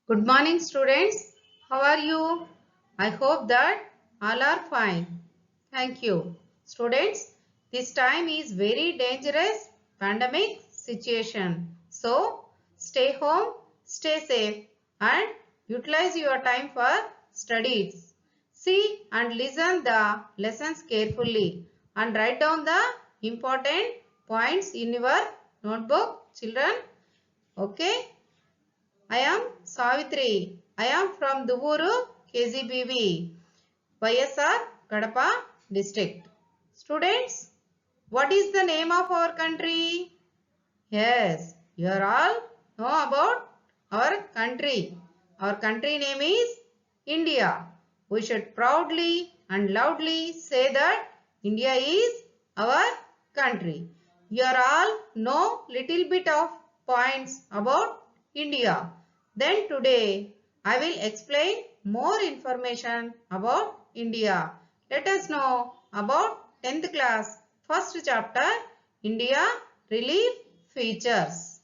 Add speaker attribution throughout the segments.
Speaker 1: Good morning, students. How are you? I hope that all are fine. Thank you. Students, this time is very dangerous pandemic situation. So, stay home, stay safe and utilize your time for studies. See and listen the lessons carefully and write down the important points in your notebook, children. Okay? I am Savitri. I am from Duvuru, KGBV, YSR, Kadapa district. Students, what is the name of our country? Yes, you are all know about our country. Our country name is India. We should proudly and loudly say that India is our country. You are all know little bit of points about India. Then today I will explain more information about India. Let us know about 10th class first chapter India Relief Features.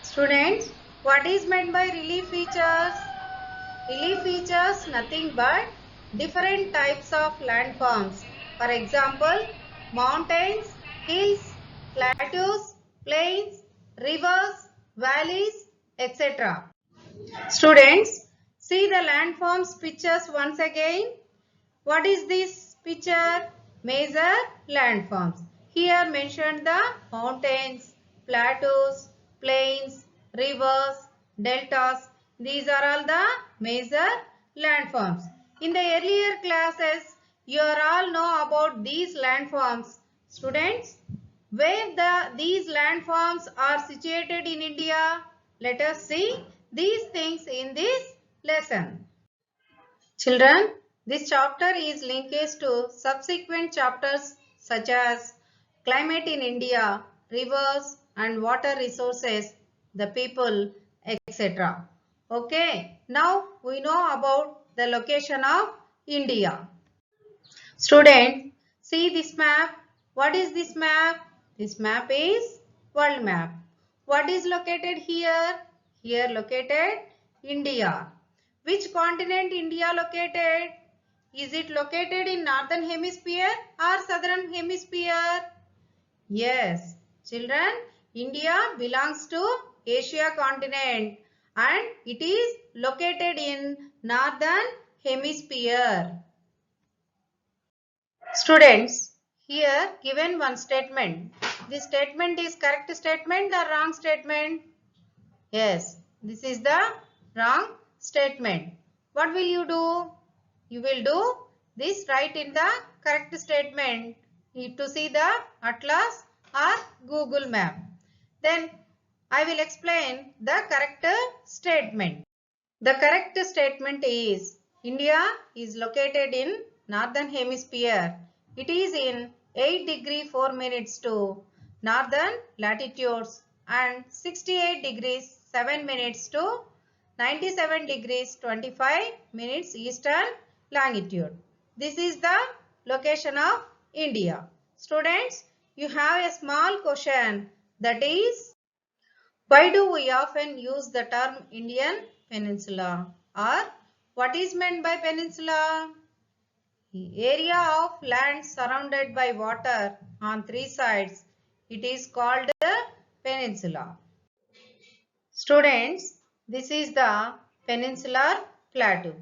Speaker 1: Students, what is meant by relief features? Relief features nothing but different types of landforms. For example, mountains, hills, plateaus, plains, rivers, valleys, etc. Students, see the landforms pictures once again. What is this picture? Major landforms. Here mentioned the mountains, plateaus, plains, rivers, deltas. These are all the major landforms. In the earlier classes, you all know about these landforms. Students, where these landforms are situated in India? Let us see these things in this lesson. Children, this chapter is linked to subsequent chapters such as climate in India, rivers and water resources, the people, etc. Okay, now we know about the location of India. Student, see this map. What is this map? This map is world map. What is located here? Here located India. Which continent India located? Is it located in northern hemisphere or southern hemisphere? Yes, children, India belongs to Asia continent and it is located in northern hemisphere. Students, here given one statement. This statement is correct statement or wrong statement? Yes, this is the wrong statement. What will you do? You will do this right in the correct statement. Need to see the atlas or Google map. Then I will explain the correct statement. The correct statement is India is located in northern hemisphere. It is in 8 degree 4 minutes to northern latitudes and 68 degrees 7 minutes to 97 degrees 25 minutes eastern longitude. This is the location of India. Students, you have a small question, that is, why do we often use the term Indian Peninsula? Or what is meant by peninsula? The area of land surrounded by water on three sides. It is called a peninsula. Students, this is the peninsular plateau.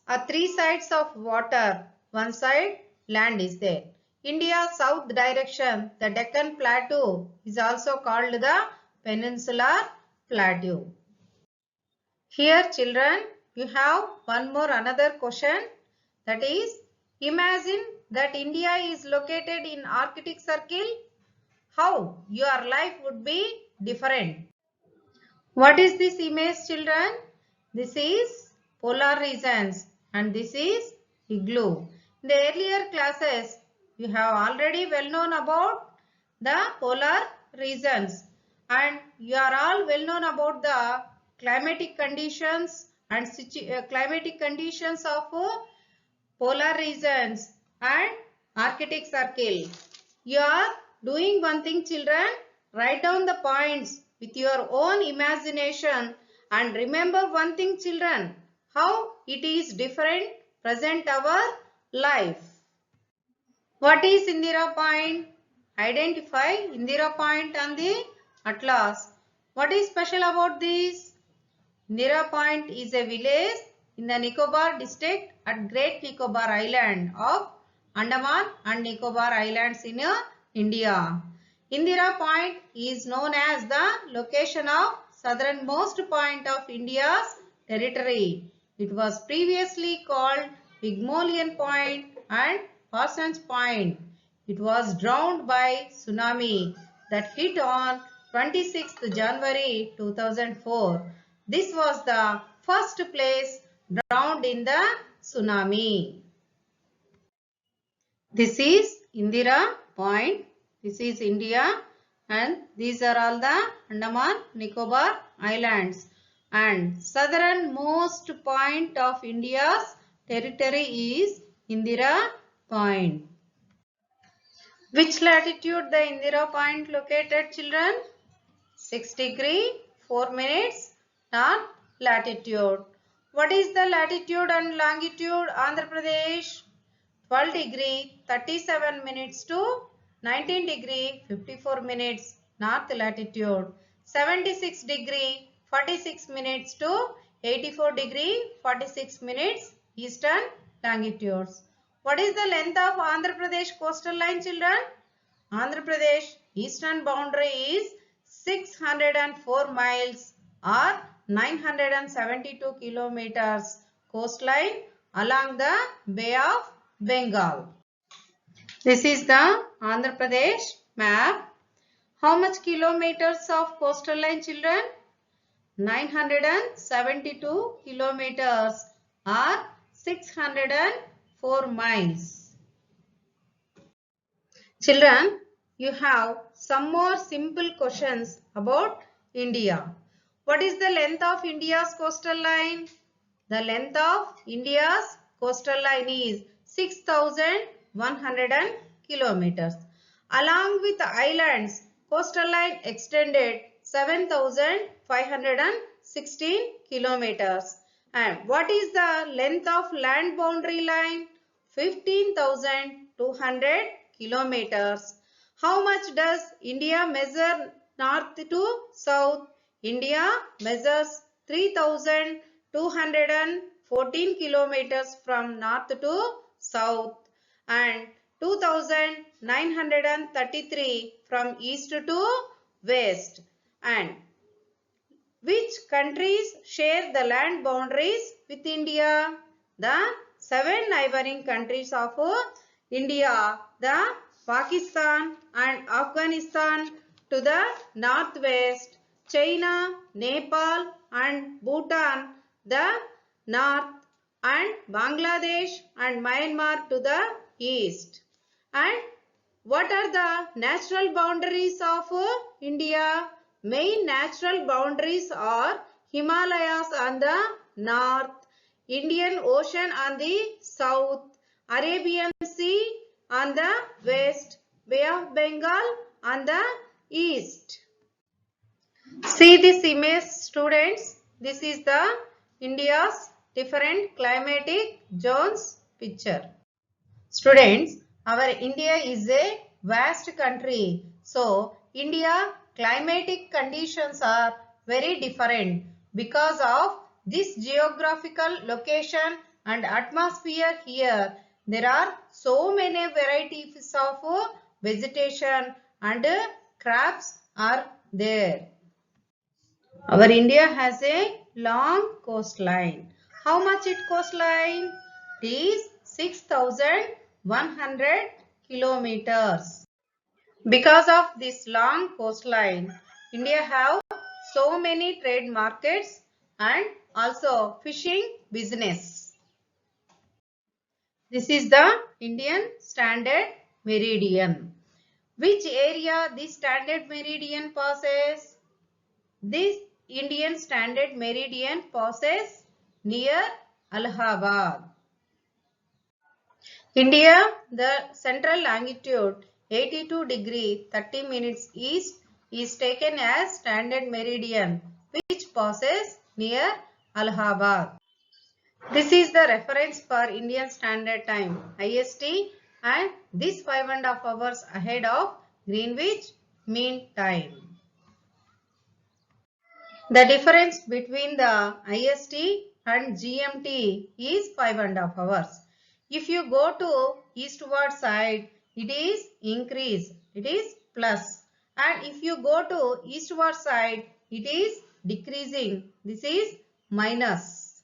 Speaker 1: On three sides of water, one side land is there. India south direction, the Deccan Plateau is also called the peninsular plateau. Here children, you have one more another question, that is, imagine that India is located in Arctic Circle. How your life would be different? What is this image children? This is polar regions and this is igloo. In the earlier classes, you have already well known about the polar regions and you are all well known about the climatic conditions and climatic conditions of polar regions and Arctic Circle. You are doing one thing children, write down the points with your own imagination And remember one thing children, how it is different present our life. What is Indira Point? Identify Indira Point on the atlas. What is special about this? Indira Point is a village in the Nicobar district at Great Nicobar Island of Andaman and Nicobar Islands in India. Indira Point is known as the location of southernmost point of India's territory. It was previously called Pygmalion Point and Parsons Point. It was drowned by tsunami that hit on 26th January 2004. This was the first place drowned in the tsunami. This is Indira Point. This is India and these are all the Andaman Nicobar Islands. And southernmost point of India's territory is Indira Point. Which latitude the Indira Point located children? 6 degree 4 minutes north latitude. What is the latitude and longitude Andhra Pradesh? 12 degree 37 minutes to 19 degree 54 minutes north latitude. 76 degree 46 minutes to 84 degree 46 minutes eastern longitudes. What is the length of Andhra Pradesh coastal line children? Andhra Pradesh eastern boundary is 604 miles or 972 kilometers coastline along the Bay of Bengal. This is the Andhra Pradesh map. How much kilometers of coastal line children? 972 kilometers or 604 miles. Children, you have some more simple questions about India. What is the length of India's coastal line? The length of India's coastal line is 6,100 kilometers. Along with the islands, coastal line extended 7,516 kilometers. And what is the length of land boundary line? 15,200 kilometers. How much does India measure north to south? India measures 3,214 kilometers from north to south and 2,933 from east to west. And which countries share the land boundaries with India? The 7 neighboring countries of India, the Pakistan and Afghanistan to the northwest, China, Nepal and Bhutan the north and Bangladesh and Myanmar to the east. And what are the natural boundaries of India? Main natural boundaries are Himalayas on the north, Indian Ocean on the south, Arabian Sea on the west, Bay of Bengal on the east. See this image students. This is the India's different climatic zones picture. Students, our India is a vast country. So, India climatic conditions are very different because of this geographical location and atmosphere here. There are so many varieties of vegetation and crops are there. Our India has a long coastline. How much it coastline? It is 6,100 kilometers. Because of this long coastline, India have so many trade markets and also fishing business. This is the Indian Standard Meridian. Which area this Standard Meridian passes? This Indian Standard Meridian passes near Allahabad. India, the central longitude 82 degree 30 minutes east is taken as Standard Meridian which passes near Allahabad. This is the reference for Indian Standard Time IST, and this 5.5 hours ahead of Greenwich Mean Time. The difference between the IST and GMT is 5.5 hours. If you go to eastward side, it is increase, it is plus. And if you go to eastward side, it is decreasing, this is minus.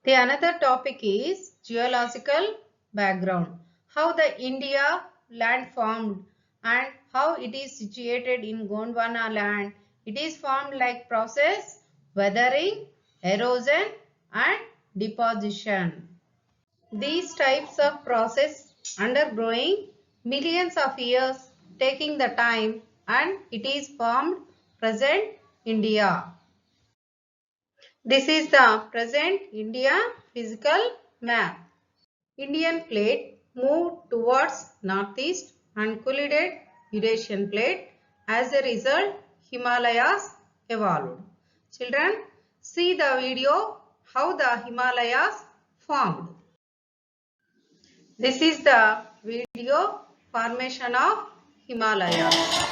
Speaker 1: The another topic is geological background. How the India land formed and how it is situated in Gondwana land. It is formed like process, weathering, erosion and deposition. These types of process undergoing millions of years, taking the time, and it is formed present India. This is the present India physical map. Indian plate moved towards northeast and collided Eurasian plate. As a result, Himalayas evolved. Children, see the video how the Himalayas formed. This is the video formation of Himalayas.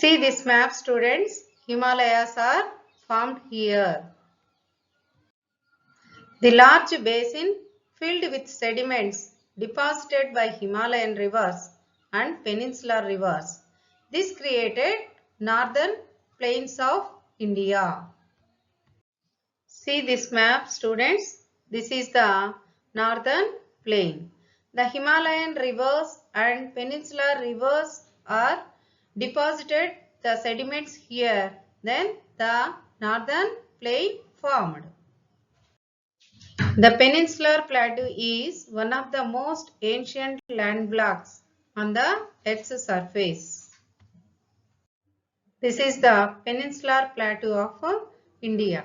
Speaker 1: See this map, students. Himalayas are formed here. The large basin filled with sediments deposited by Himalayan rivers and peninsular rivers. This created northern plains of India. See this map, students. This is the northern plain. The Himalayan rivers and peninsular rivers are deposited the sediments here. Then the northern plain formed. The Peninsular Plateau is one of the most ancient land blocks on the Earth's surface. This is the Peninsular Plateau of India.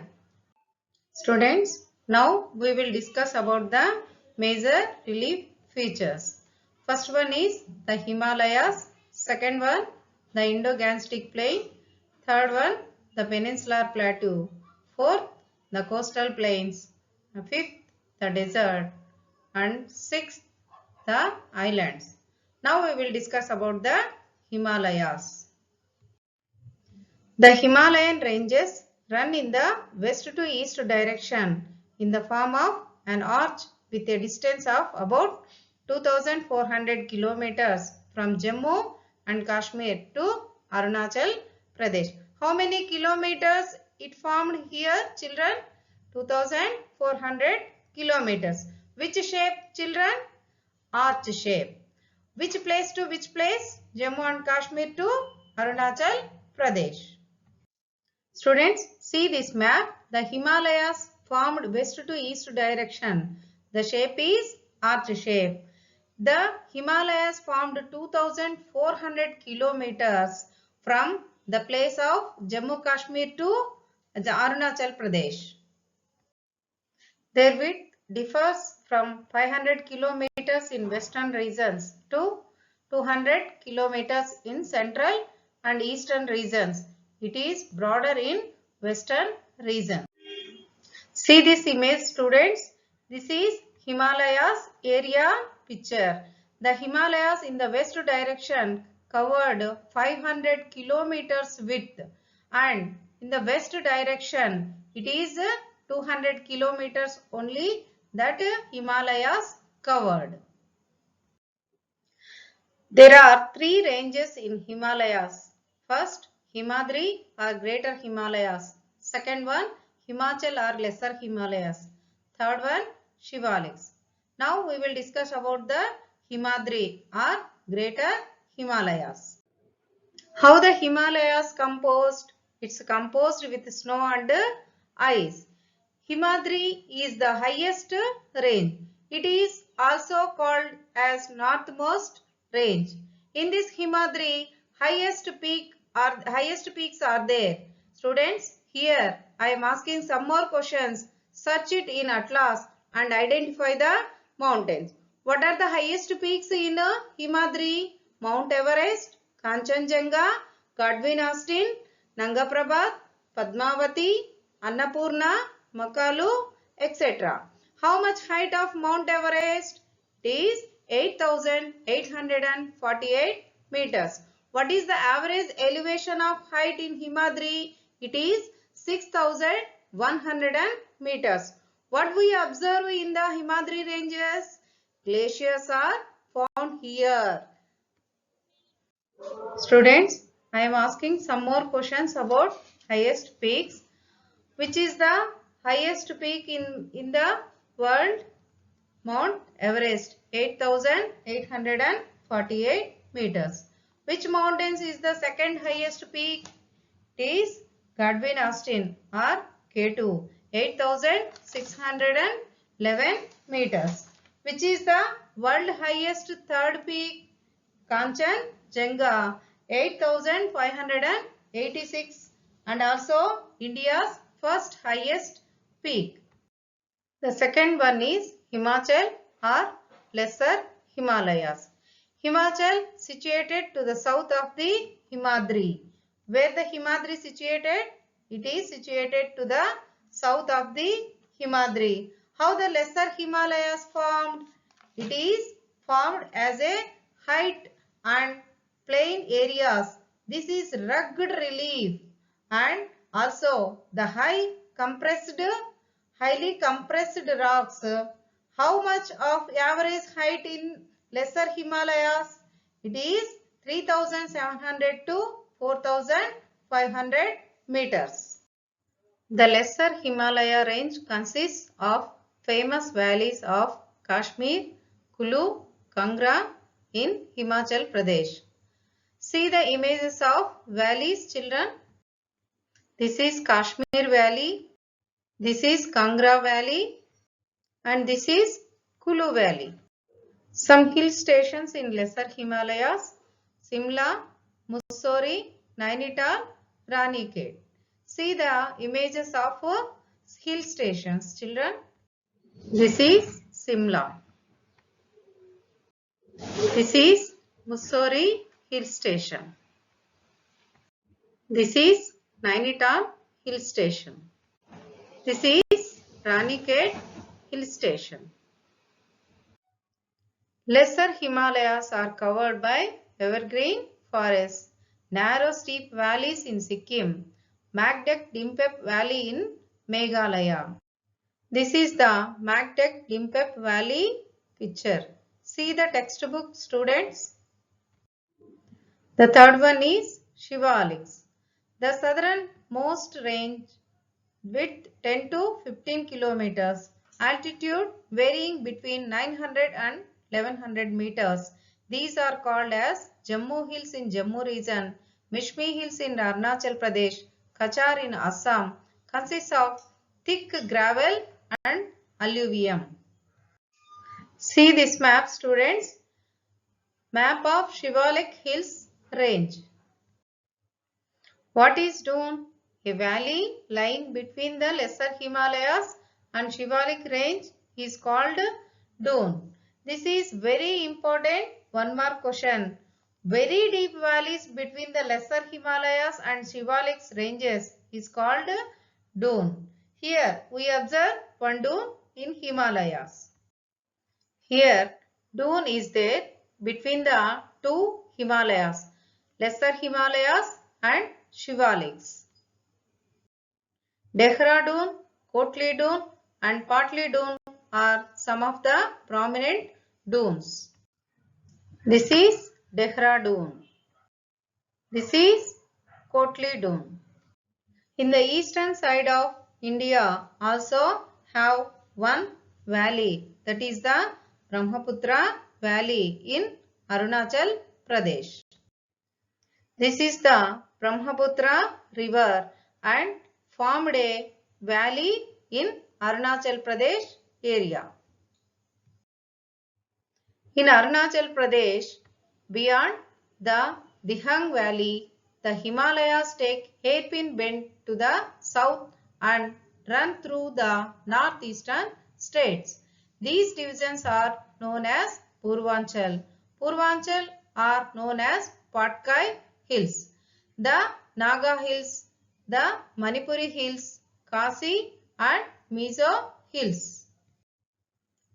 Speaker 1: Students, now we will discuss about the major relief features. First one is the Himalayas, second one the Indo-Gangetic Plain, third one the Peninsular Plateau, fourth the coastal plains, fifth the desert, and sixth the islands. Now we will discuss about the Himalayas. The Himalayan ranges run in the west to east direction in the form of an arch with a distance of about 2400 kilometers from Jammu and Kashmir to Arunachal Pradesh. How many kilometers it formed here, children? 2400 kilometers. Which shape, children? Arch shape. Which place to which place? Jammu and Kashmir to Arunachal Pradesh. Students, see this map. The Himalayas formed west to east direction. The shape is arch shape. The Himalayas formed 2400 kilometers from the place of Jammu Kashmir to the Arunachal Pradesh. Their width differs from 500 kilometers in western regions to 200 kilometers in central and eastern regions. It is broader in western region. See this image, students. This is Himalayas area picture. The Himalayas in the west direction covered 500 kilometers width, and in the west direction it is 200 kilometers only that Himalayas covered. There are three ranges in Himalayas. First, Himadri or Greater Himalayas. Second one, Himachal or Lesser Himalayas. Third one, Shivaliks. Now we will discuss about the Himadri or Greater Himalayas. How the Himalayas composed? It's composed with snow and ice. Himadri is the highest range. It is also called as northmost range. In this Himadri, highest peaks are there. Students, here I am asking some more questions. Search it in Atlas and identify the mountains. What are the highest peaks in Himadri? Mount Everest, Kanchenjunga, Godwin Austen, Nanga Parbat, Padmavati, Annapurna, Makalu, etc. How much height of Mount Everest? It is 8,848 meters. What is the average elevation of height in Himadri? It is 6,100 meters. What we observe in the Himadri ranges? Glaciers are found here. Students, I am asking some more questions about highest peaks. Which is the highest peak in the world? Mount Everest, 8,848 meters. Which mountains is the second highest peak? It is Godwin Austen or K2, 8,611 meters. Which is the world highest third peak? Kanchenjunga, 8,586, and also India's first highest peak. The second one is Himachal or Lesser Himalayas. Himachal situated to the south of the Himadri. Where the Himadri situated? It is situated to the south of the Himadri. How the Lesser Himalayas formed? It is formed as a height and plain areas. This is rugged relief and also the highly compressed rocks. How much of average height in Lesser Himalayas? It is 3,700 to 4,500 meters. The Lesser Himalaya range consists of famous valleys of Kashmir, Kulu, Kangra in Himachal Pradesh. See the images of valleys, children. This is Kashmir Valley, this is Kangra Valley, and this is Kulu Valley. Some hill stations in Lesser Himalayas: Simla, Mussoorie, Nainital, Ranikhet. See the images of hill stations, children. This is Simla. This is Mussoorie hill station. This is Nainital hill station. This is Ranikhet hill station. Lesser Himalayas are covered by evergreen forests, narrow steep valleys in Sikkim, Magdek Dimpep Valley in Meghalaya. This is the Magdek Dimpep Valley picture. See the textbook, students. The third one is Shivaliks. The southernmost range width 10 to 15 kilometers, altitude varying between 900 and 1100 meters. These are called as Jammu Hills in Jammu region, Mishmi Hills in Arunachal Pradesh, Kachar in Assam. Consists of thick gravel and alluvium. See this map, students. Map of Shivalik Hills range. What is Doon? A valley lying between the Lesser Himalayas and Shivalik range is called Doon. This is very important. One more question. Very deep valleys between the Lesser Himalayas and Shivalik ranges is called Doon. Here we observe one dune in Himalayas. Here dune is there between the two Himalayas, Lesser Himalayas and Shivaliks. Dehradun, Kotli Dune and Patli Dune are some of the prominent dunes. This is Dehradun. This is Kotli Dune. In the eastern side of India also have one valley, that is the Brahmaputra Valley in Arunachal Pradesh. This is the Brahmaputra river and formed a valley in Arunachal Pradesh area. In Arunachal Pradesh, beyond the Dihang Valley, the Himalayas take hairpin bend to the south and run through the northeastern states. These divisions are known as Purvanchal. Purvanchal are known as Patkai Hills, the Naga Hills, the Manipuri Hills, Khasi and Mizo Hills.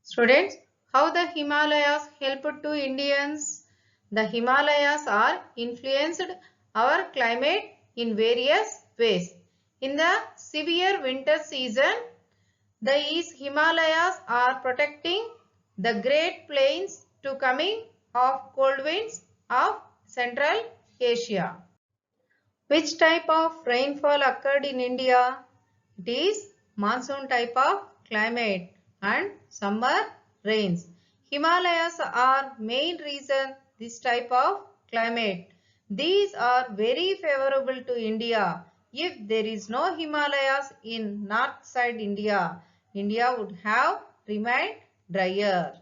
Speaker 1: Students, how the Himalayas helped to Indians? The Himalayas are influenced our climate in various ways. In the severe winter season, the East Himalayas are protecting the Great Plains to coming of cold winds of Central Asia. Which type of rainfall occurred in India? It is monsoon type of climate and summer rains. Himalayas are main reason this type of climate. These are very favorable to India. If there is no Himalayas in north side India, India would have remained drier.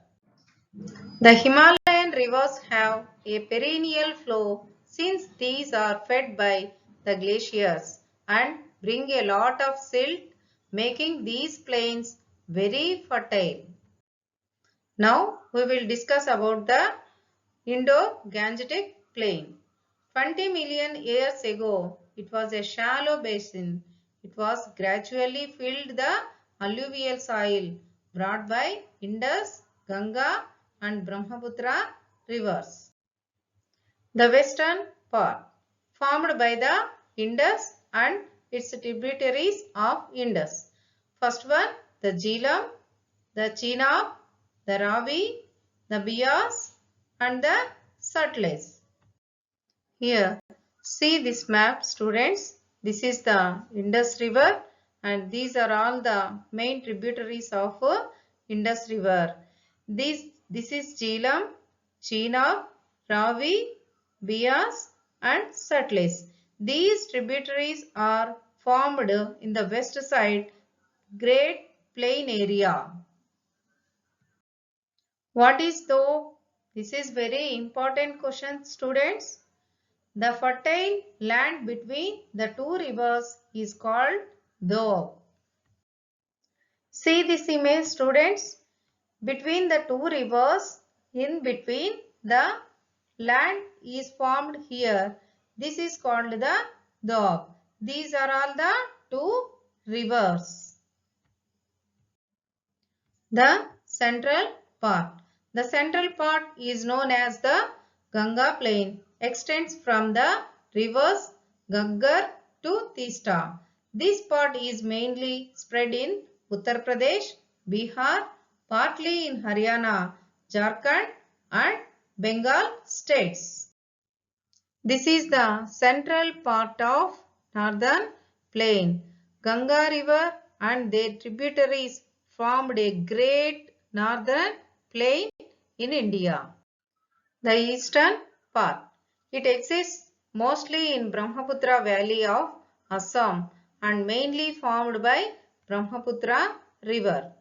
Speaker 1: The Himalayan rivers have a perennial flow since these are fed by the glaciers and bring a lot of silt, making these plains very fertile. Now we will discuss about the Indo-Gangetic Plain. 20 million years ago, it was a shallow basin. It was gradually filled the alluvial soil brought by Indus, Ganga and Brahmaputra rivers. The western part formed by the Indus and its tributaries of Indus. First one, the Jhelum, the Chenab, the Ravi, the Beas and the Sutlej. Here, see this map, students. This is the Indus River and these are all the main tributaries of Indus River. This is Jhelum, Chenab, Ravi, Beas and Sutlej. These tributaries are formed in the west side Great Plain area. What is Doab? This is very important question, students. The fertile land between the two rivers is called Doab. See this image, students. Between the two rivers, in between the land is formed here. This is called the Doab. These are all the two rivers. The central part. The central part is known as the Ganga Plain, extends from the rivers Ghaggar to Teesta. This part is mainly spread in Uttar Pradesh, Bihar, partly in Haryana, Jharkhand and Bengal states. This is the central part of northern plain. Ganga river and their tributaries formed a great northern plain in India. The eastern part. It exists mostly in Brahmaputra valley of Assam and mainly formed by Brahmaputra river.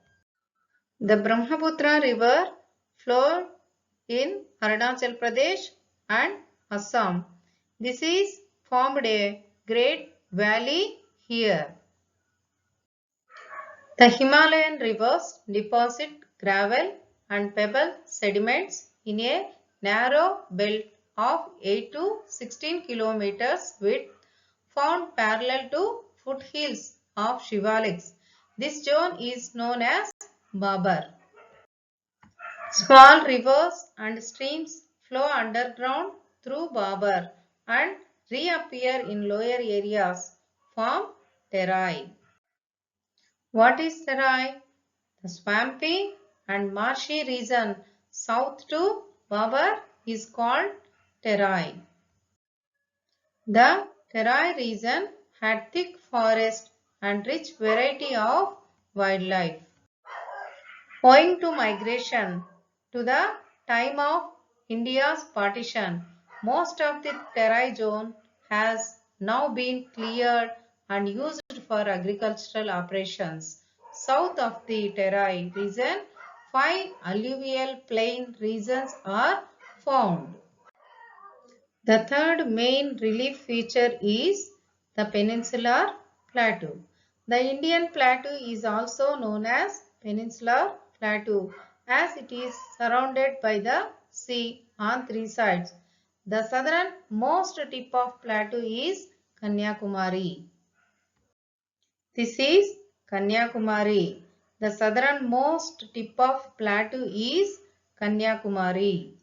Speaker 1: The Brahmaputra river flows in Arunachal Pradesh and Assam. This is formed a great valley here. The Himalayan rivers deposit gravel and pebble sediments in a narrow belt of 8 to 16 kilometers width found parallel to foothills of Shivaliks. This zone is known as Babar. Small rivers and streams flow underground through Babar and reappear in lower areas, form Terai. What is Terai? The swampy and marshy region south to Babar is called Terai. The Terai region had thick forest and rich variety of wildlife. Owing to migration to the time of India's partition, most of the Terai zone has now been cleared and used for agricultural operations. South of the Terai region, 5 alluvial plain regions are found. The third main relief feature is the peninsular plateau. The Indian plateau is also known as peninsular plateau as it is surrounded by the sea on 3 sides. The southernmost tip of plateau is Kanyakumari. This is Kanyakumari. The southernmost tip of plateau is Kanyakumari.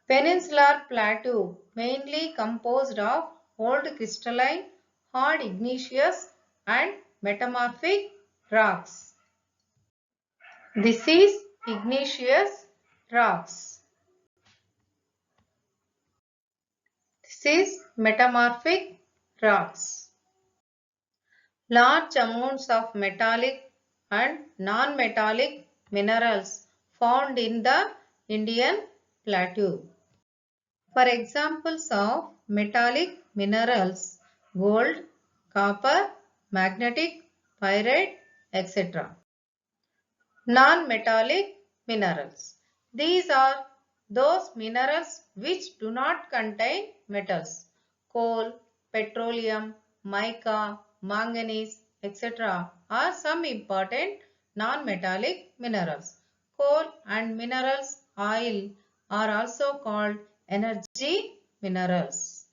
Speaker 1: Peninsular plateau mainly composed of old crystalline, hard igneous and metamorphic rocks. This is igneous rocks. This is metamorphic rocks. Large amounts of metallic and non-metallic minerals found in the Indian plateau. For examples of metallic minerals, gold, copper, magnetic, pyrite, etc. Non-metallic minerals. These are those minerals which do not contain metals. Coal, petroleum, mica, manganese, etc. are some important non-metallic minerals. Coal and minerals oil are also called energy minerals.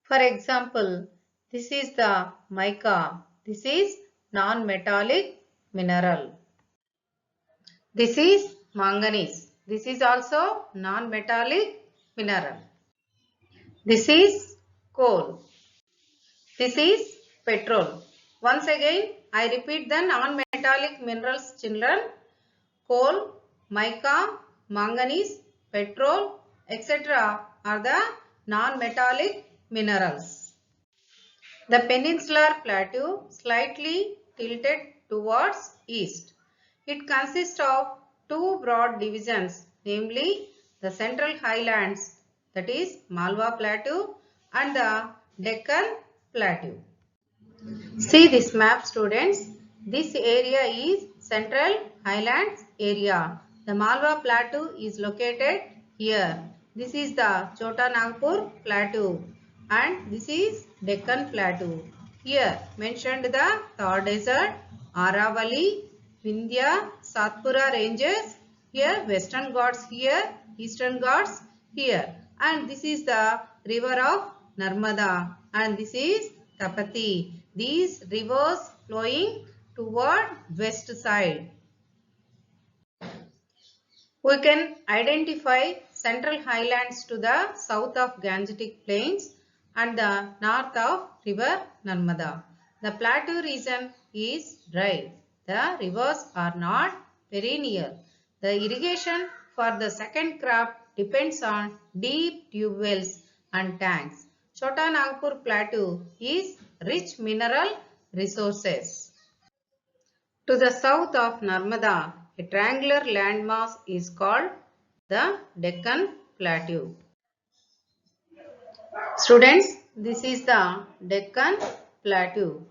Speaker 1: For example, this is the mica. This is non-metallic mineral. This is manganese. This is also non-metallic mineral. This is coal. This is petrol. Once again, I repeat the non-metallic minerals, children. Coal, mica, manganese, petrol, etc. are the non-metallic minerals. The peninsular plateau slightly tilted towards east. It consists of two broad divisions, namely the Central Highlands, that is Malwa Plateau, and the Deccan Plateau. See this map, students. This area is Central Highlands area. The Malwa Plateau is located here. This is the Chota Nagpur Plateau and this is Deccan Plateau. Here mentioned the Thar Desert, Aravalli, Vindhya, Satpura ranges. Here Western Ghats here, Eastern Ghats here. And this is the river of Narmada and this is Tapati. These rivers flowing toward west side. We can identify Central Highlands to the south of Gangetic Plains and the north of river Narmada. The plateau region is dry. The rivers are not perennial. The irrigation for the second crop depends on deep tube wells and tanks. Chota Nagpur Plateau is rich mineral resources. To the south of Narmada, a triangular landmass is called the Deccan Plateau. Students, this is the Deccan Plateau.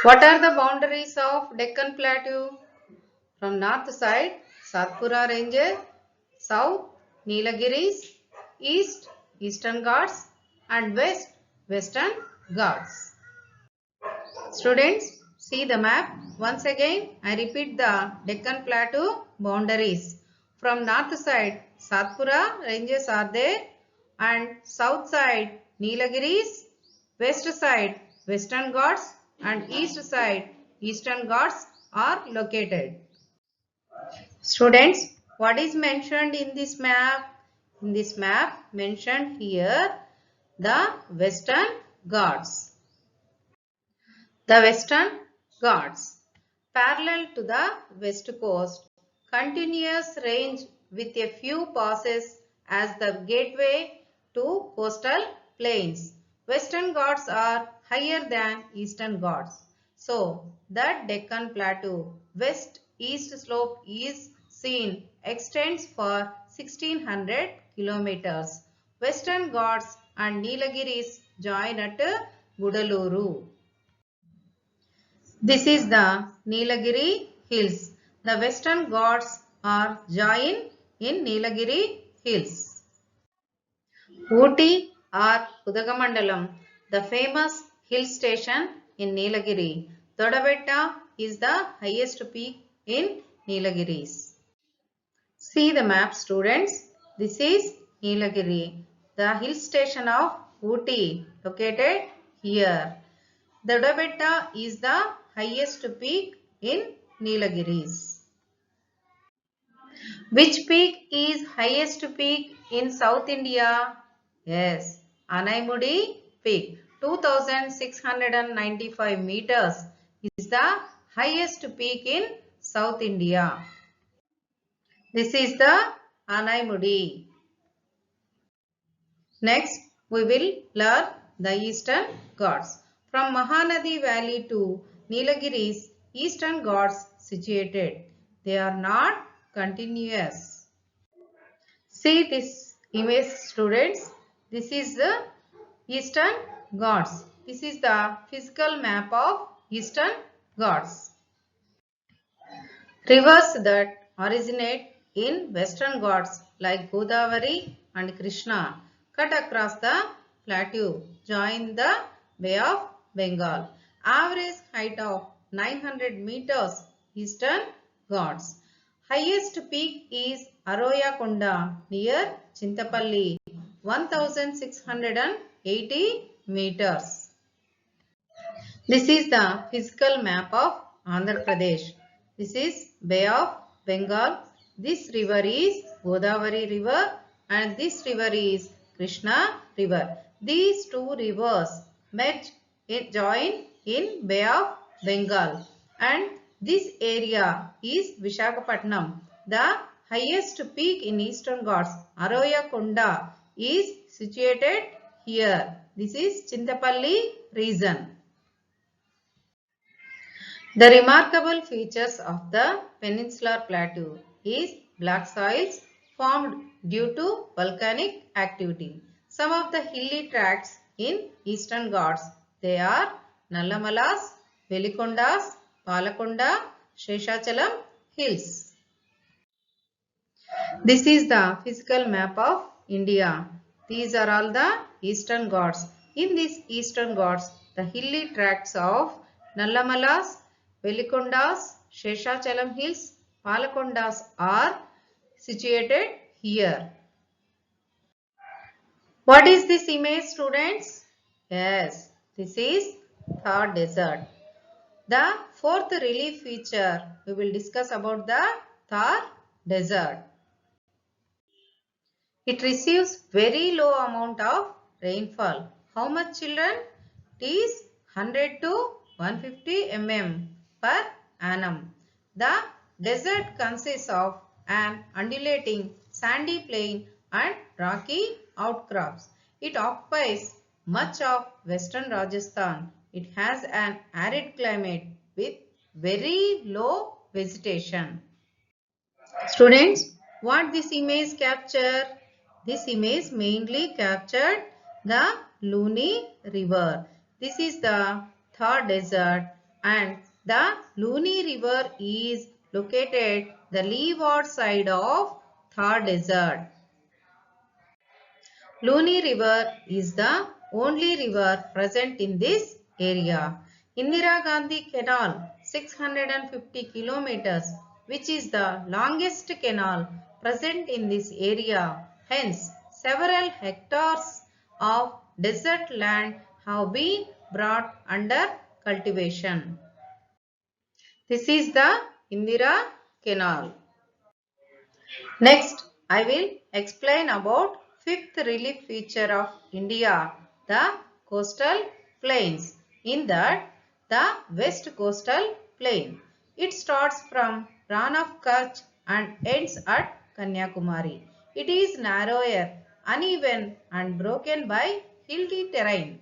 Speaker 1: What are the boundaries of Deccan Plateau? From north side, Satpura Ranges, south, Neelagiris, east, Eastern Ghats and west, Western Ghats. Students, see the map. Once again, I repeat the Deccan Plateau boundaries. From north side, Satpura ranges are there and south side, Neelagiris, west side, Western Ghats and east side Eastern Ghats are located. Students, what is mentioned in this map? In this map mentioned here the Western Ghats. The Western Ghats, parallel to the west coast, continuous range with a few passes as the gateway to coastal plains. Western Ghats are higher than Eastern Ghats. So, the Deccan Plateau west-east slope is seen extends for 1600 kilometers. Western Ghats and Neelagiris join at Gudaluru. This is the Neelagiri Hills. The Western Ghats are joined in Neelagiri Hills. Ooty or Udagamandalam, the famous hill station in Neelagiri. Dodabetta is the highest peak in Neelagiris. See the map, students. This is Neelagiri, the hill station of Ooty, located here. The Dodabetta is the highest peak in Neelagiris. Which peak is highest peak in South India? Yes, Anaimudi peak. 2695 meters is the highest peak in South India. This is the Anaimudi. Next, we will learn the Eastern Ghats. From Mahanadi Valley to Neelagiris, Eastern Ghats situated. They are not continuous. See this image, students. This is the Eastern Ghats. This is the physical map of Eastern Ghats. Rivers that originate in Western Ghats like Godavari and Krishna cut across the plateau, join the Bay of Bengal. Average height of 900 meters, Eastern Ghats. Highest peak is Aroya Konda near Chintapalli, 1680 meters. This is the physical map of Andhra Pradesh. This is Bay of Bengal. This river is Godavari river and this river is Krishna river. These two rivers join in Bay of Bengal and this area is Visakhapatnam. The highest peak in Eastern Ghats, Aroya Konda, is situated here. This is Chintapalli region. The remarkable features of the peninsular plateau is black soils formed due to volcanic activity. Some of the hilly tracts in Eastern Ghats, they are Nallamalas, Velikondas, Palakonda, Sheshachalam hills. This is the physical map of India. These are all the Eastern Ghats. In these Eastern Ghats, the hilly tracts of Nallamalas, Velikondas, Sheshachalam hills, Palakondas are situated here. What is this image, students? Yes, this is Thar Desert. The fourth relief feature, we will discuss about the Thar Desert. It receives very low amount of rainfall. How much, children? It is 100 to 150 mm per annum. The desert consists of an undulating sandy plain and rocky outcrops. It occupies much of western Rajasthan. It has an arid climate with very low vegetation. Students, what this image capture? This image mainly captured the Luni river. This is the Thar Desert and the Luni river is located the leeward side of Thar Desert. Luni river is the only river present in this area. Indira Gandhi Canal, 650 kilometers, which is the longest canal present in this area. Hence, several hectares of desert land have been brought under cultivation. This is the Indira Canal. Next, I will explain about fifth relief feature of India, the coastal plains. In that, the West Coastal Plain. It starts from Rann of Kutch and ends at Kanyakumari. It is narrower, uneven and broken by hilly terrain.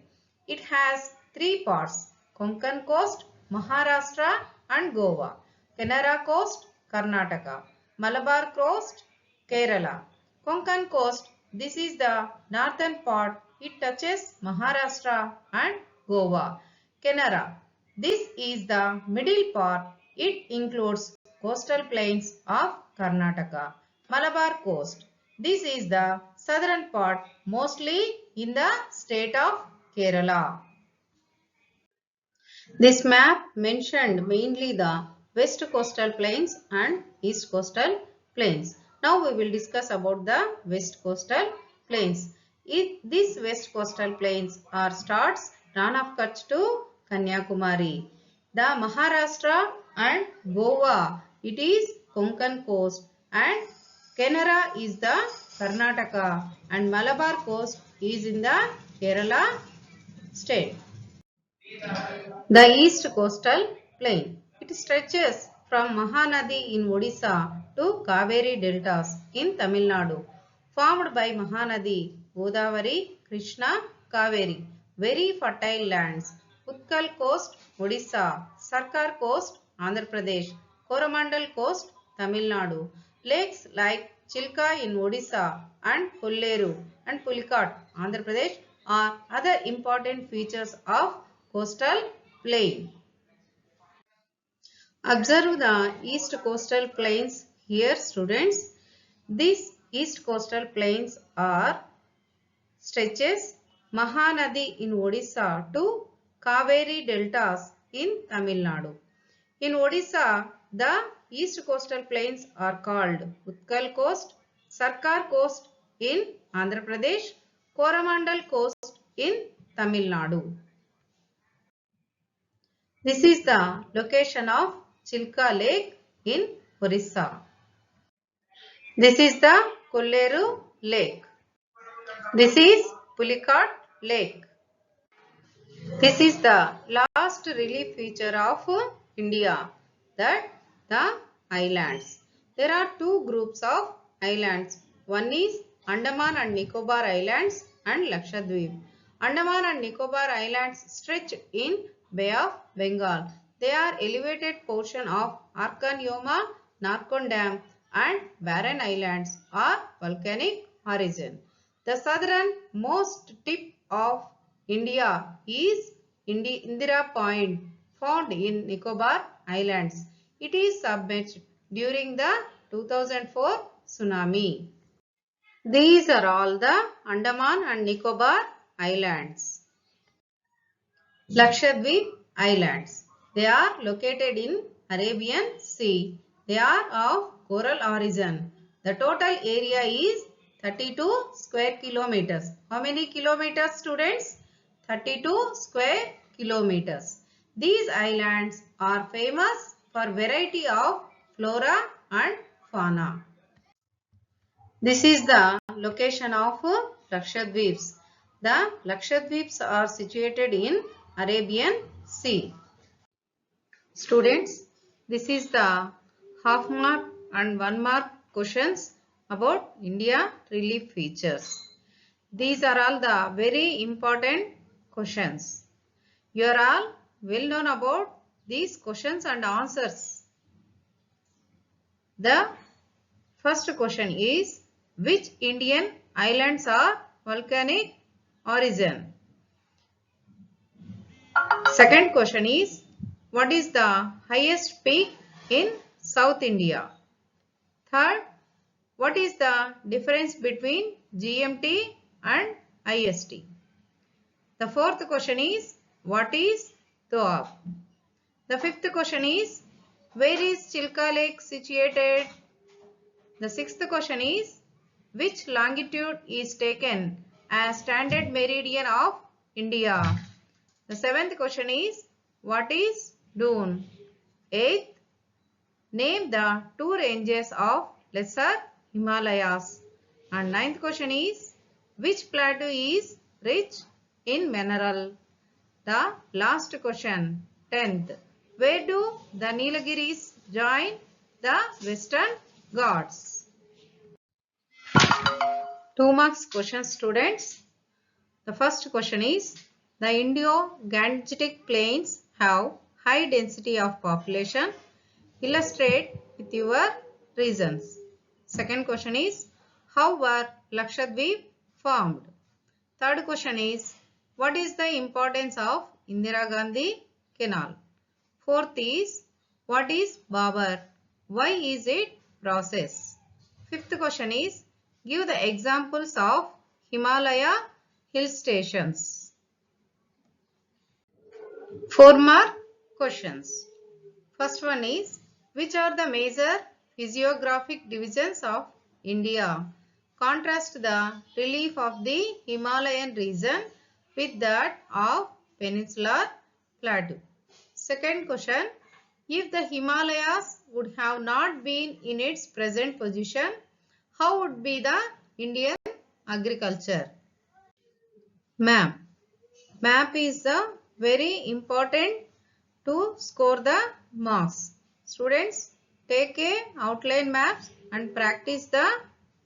Speaker 1: It has three parts: Konkan coast, Maharashtra and Goa; Canara coast, Karnataka; Malabar coast, Kerala. Konkan coast, this is the northern part. It touches Maharashtra and Goa. Canara, this is the middle part. It includes coastal plains of Karnataka. Malabar coast, this is the southern part, mostly in the state of Kerala. This map mentioned mainly the west coastal plains and east coastal plains. Now we will discuss about the west coastal plains. These west coastal plains are starts Rann of Kutch to Kanyakumari. The Maharashtra and Goa, it is Konkan coast, and Canara is the Karnataka, and Malabar coast is in the Kerala state. The East Coastal Plain. It stretches from Mahanadi in Odisha to Kaveri deltas in Tamil Nadu, formed by Mahanadi, Godavari, Krishna, Kaveri. Very fertile lands. Utkal Coast, Odisha; Sarkar Coast, Andhra Pradesh; Coromandel Coast, Tamil Nadu. Lakes like Chilka in Odisha and Kolleru and Pulicat, Andhra Pradesh are other important features of coastal plain. Observe the east coastal plains here, students. These east coastal plains are stretches Mahanadi in Odisha to Kaveri deltas in Tamil Nadu. In Odisha, the east coastal plains are called Utkal coast, Sarkar coast in Andhra Pradesh, Coromandel coast in Tamil Nadu. This is the location of Chilka Lake in Orissa. This is the Kolleru Lake. This is Pulicat Lake. This is the last relief feature of India, that the islands. There are two groups of islands. One is Andaman and Nicobar Islands and Lakshadweep. Andaman and Nicobar Islands stretch in Bay of Bengal. They are elevated portion of Arkan Yoma, Narkon Dam and Barren Islands are volcanic origin. The southernmost tip of India is Indira Point, found in Nicobar Islands. It is submerged during the 2004 tsunami. These are all the Andaman and Nicobar Islands. Lakshadweep Islands. They are located in Arabian Sea. They are of coral origin. The total area is 32 square kilometers. How many kilometers, students? 32 square kilometers. These islands are famous for variety of flora and fauna. This is the location of Lakshadweeps. The Lakshadweeps are situated in Arabian Sea. Students, this is the half mark and 1 mark questions about India relief features. These are all the very important questions. You are all well known about these questions and answers. The first question is, which Indian islands are volcanic origin? Second question is, what is the highest peak in South India? Third, what is the difference between GMT and IST? The fourth question is, what is Doab? The fifth question is, where is Chilka Lake situated? The sixth question is, which longitude is taken as standard meridian of India? The 7th question is, what is Doon? 8th, name the 2 ranges of Lesser Himalayas. And 9th question is, which plateau is rich in mineral? The last question, 10th, where do the Nilagiris join the Western Ghats? 2 marks question, students. The first question is, the Indo-Gangetic plains have high density of population. Illustrate with your reasons. Second question is, how were Lakshadweep formed? Third question is, what is the importance of Indira Gandhi Canal? Fourth is, what is Babar? Why is it process? Fifth question is, give the examples of Himalaya hill stations. 4 mark questions. First one is, which are the major physiographic divisions of India? Contrast the relief of the Himalayan region with that of Peninsular Plateau. Second question, if the Himalayas would have not been in its present position, how would be the Indian agriculture? Map. Map is very important to score the marks. Students, take a outline maps and practice the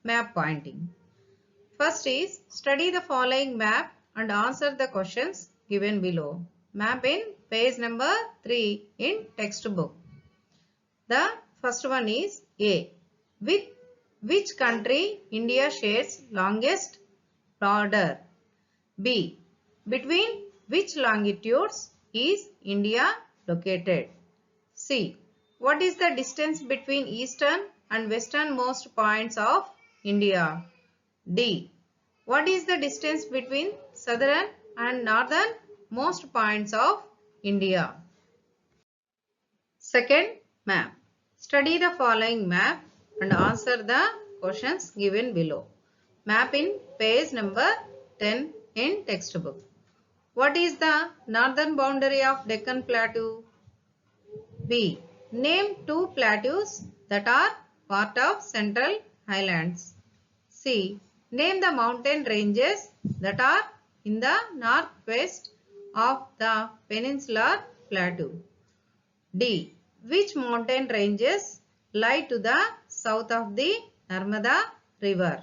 Speaker 1: map pointing. First is, study the following map and answer the questions given below. Map in page number 3 in textbook. The first one is A. With which country India shares longest border? B. Between which longitudes is India located? C. What is the distance between eastern and westernmost points of India? D. What is the distance between southern and northernmost points of India? Second map. Study the following map and answer the questions given below. Map in page number 10 in textbook. What is the northern boundary of Deccan Plateau? B. Name 2 plateaus that are part of Central Highlands. C. Name the mountain ranges that are in the northwest of the Peninsular Plateau. D. Which mountain ranges lie to the south of the Narmada River?